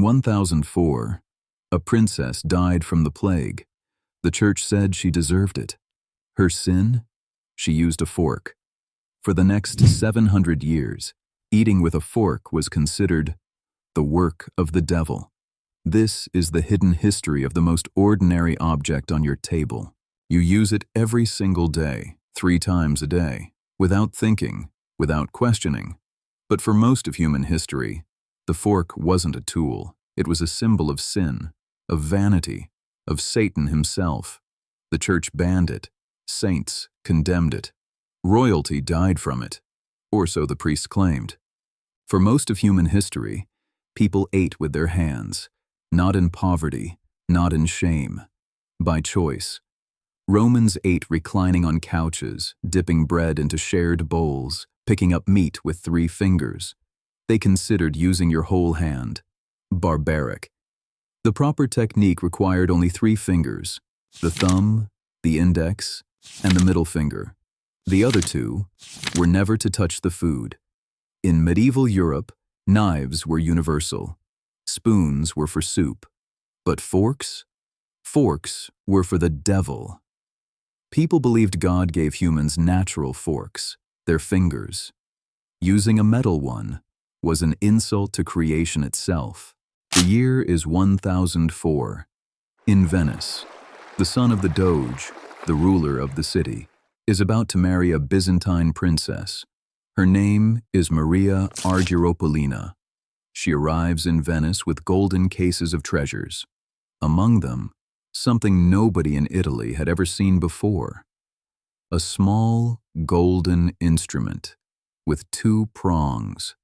1004, a princess died from the plague. The church said she deserved it. Her sin? She used a fork. For the next 700 years, eating with a fork was considered the work of the devil. This is the hidden history of the most ordinary object on your table. You use it every single day, 3 times a day, without thinking, without questioning. But for most of human history, the fork wasn't a tool. It was a symbol of sin, of vanity, of Satan himself. The church banned it. Saints condemned it. Royalty died from it, or so the priests claimed. For most of human history, people ate with their hands, not in poverty, not in shame, by choice. Romans ate reclining on couches, dipping bread into shared bowls, picking up meat with 3 fingers. They considered using your whole hand barbaric. The proper technique required only 3 fingers, the thumb, the index, and the middle finger. The other 2 were never to touch the food. In medieval Europe, knives were universal. Spoons were for soup. But forks? Forks were for the devil. People believed God gave humans natural forks, their fingers. Using a metal one was an insult to creation itself. The year is 1004. In Venice, the son of the Doge, the ruler of the city, is about to marry a Byzantine princess. Her name is Maria Argyropolina. She arrives in Venice with golden cases of treasures. Among them, something nobody in Italy had ever seen before. A small, golden instrument with 2 prongs.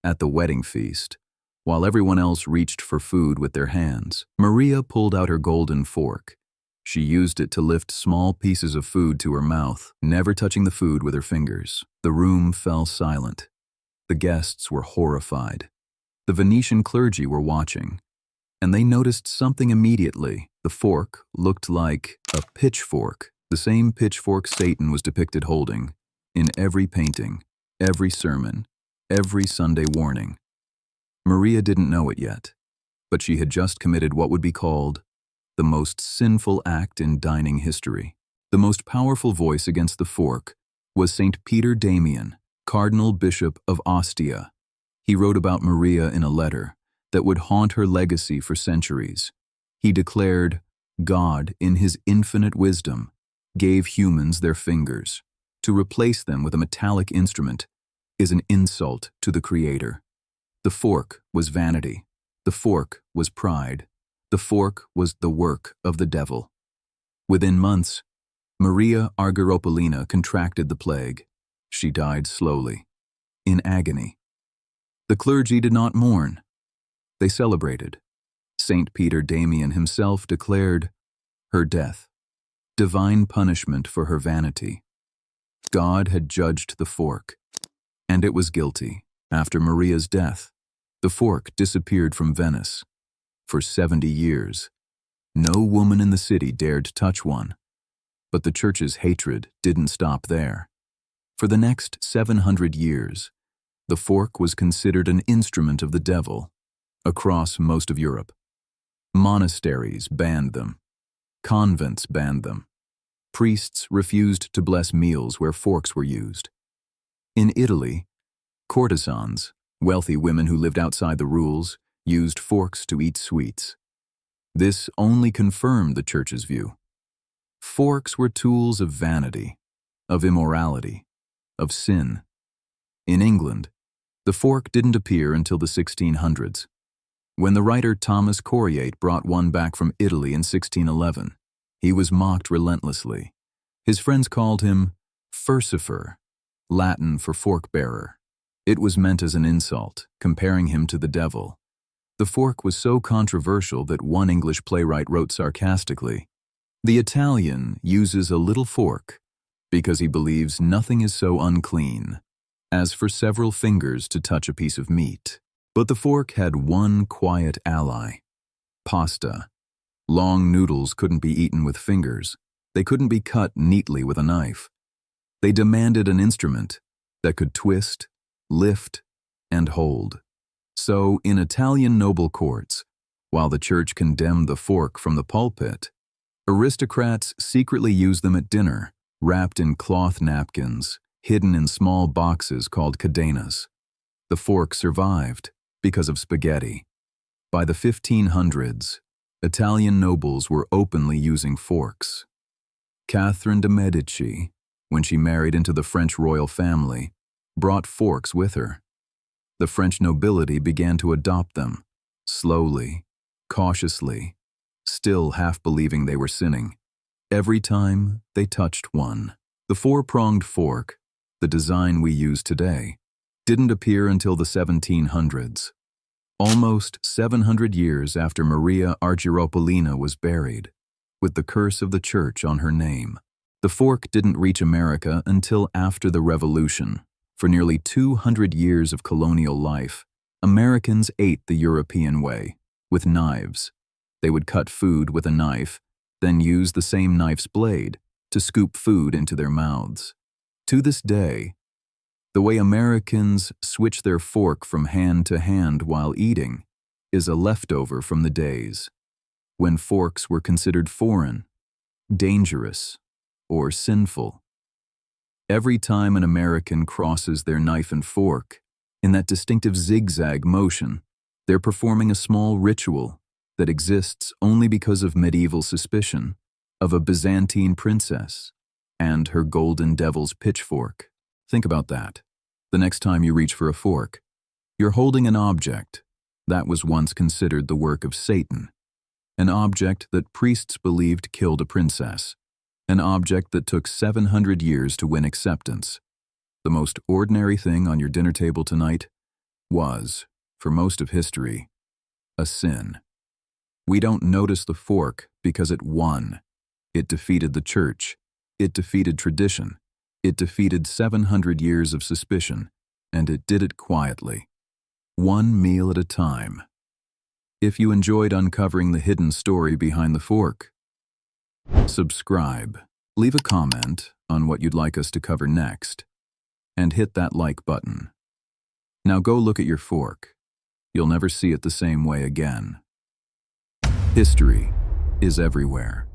At the wedding feast, while everyone else reached for food with their hands, Maria pulled out her golden fork. She used it to lift small pieces of food to her mouth, never touching the food with her fingers. The room fell silent. The guests were horrified. The Venetian clergy were watching, and they noticed something immediately. The fork looked like a pitchfork, the same pitchfork Satan was depicted holding in every painting, every sermon, every Sunday warning. Maria didn't know it yet, but she had just committed what would be called the most sinful act in dining history. The most powerful voice against the fork was St. Peter Damian, Cardinal Bishop of Ostia. He wrote about Maria in a letter that would haunt her legacy for centuries. He declared, God, in his infinite wisdom, gave humans their fingers. To replace them with a metallic instrument is an insult to the Creator. The fork was vanity. The fork was pride. The fork was the work of the devil. Within months, Maria Argyropolina contracted the plague. She died slowly, in agony. The clergy did not mourn. They celebrated. St. Peter Damian himself declared her death divine punishment for her vanity. God had judged the fork, and it was guilty. After Maria's death, the fork disappeared from Venice. For 70 years, no woman in the city dared touch one. But the church's hatred didn't stop there. For the next 700 years, the fork was considered an instrument of the devil across most of Europe. Monasteries banned them. Convents banned them. Priests refused to bless meals where forks were used. In Italy, courtesans, wealthy women who lived outside the rules, used forks to eat sweets. This only confirmed the church's view. Forks were tools of vanity, of immorality, of sin. In England, the fork didn't appear until the 1600s, when the writer Thomas Coriate brought one back from Italy in 1611. He was mocked relentlessly. His friends called him Furcifer, Latin for fork-bearer. It was meant as an insult, comparing him to the devil. The fork was so controversial that one English playwright wrote sarcastically, "The Italian uses a little fork because he believes nothing is so unclean as for several fingers to touch a piece of meat." But the fork had one quiet ally: pasta. Long noodles couldn't be eaten with fingers. They couldn't be cut neatly with a knife. They demanded an instrument that could twist, lift, and hold. So, in Italian noble courts, while the church condemned the fork from the pulpit, aristocrats secretly used them at dinner, wrapped in cloth napkins, hidden in small boxes called cadenas. The fork survived because of spaghetti. By the 1500s, Italian nobles were openly using forks. Catherine de' Medici, when she married into the French royal family, brought forks with her. The French nobility began to adopt them, slowly, cautiously, still half believing they were sinning, every time they touched one. The four-pronged fork, the design we use today, didn't appear until the 1700s, almost 700 years after Maria Argyropolina was buried, with the curse of the church on her name. The fork didn't reach America until after the Revolution. For nearly 200 years of colonial life, Americans ate the European way, with knives. They would cut food with a knife, then use the same knife's blade to scoop food into their mouths. To this day, the way Americans switch their fork from hand to hand while eating is a leftover from the days when forks were considered foreign, dangerous, or sinful. Every time an American crosses their knife and fork, in that distinctive zigzag motion, they're performing a small ritual that exists only because of medieval suspicion of a Byzantine princess and her golden devil's pitchfork. Think about that. The next time you reach for a fork, you're holding an object that was once considered the work of Satan, an object that priests believed killed a princess, an object that took 700 years to win acceptance. The most ordinary thing on your dinner table tonight was, for most of history, a sin. We don't notice the fork because it won. It defeated the church. It defeated tradition. It defeated 700 years of suspicion, and it did it quietly, one meal at a time. If you enjoyed uncovering the hidden story behind the fork, subscribe, leave a comment on what you'd like us to cover next, and hit that like button. Now go look at your fork. You'll never see it the same way again. History is everywhere.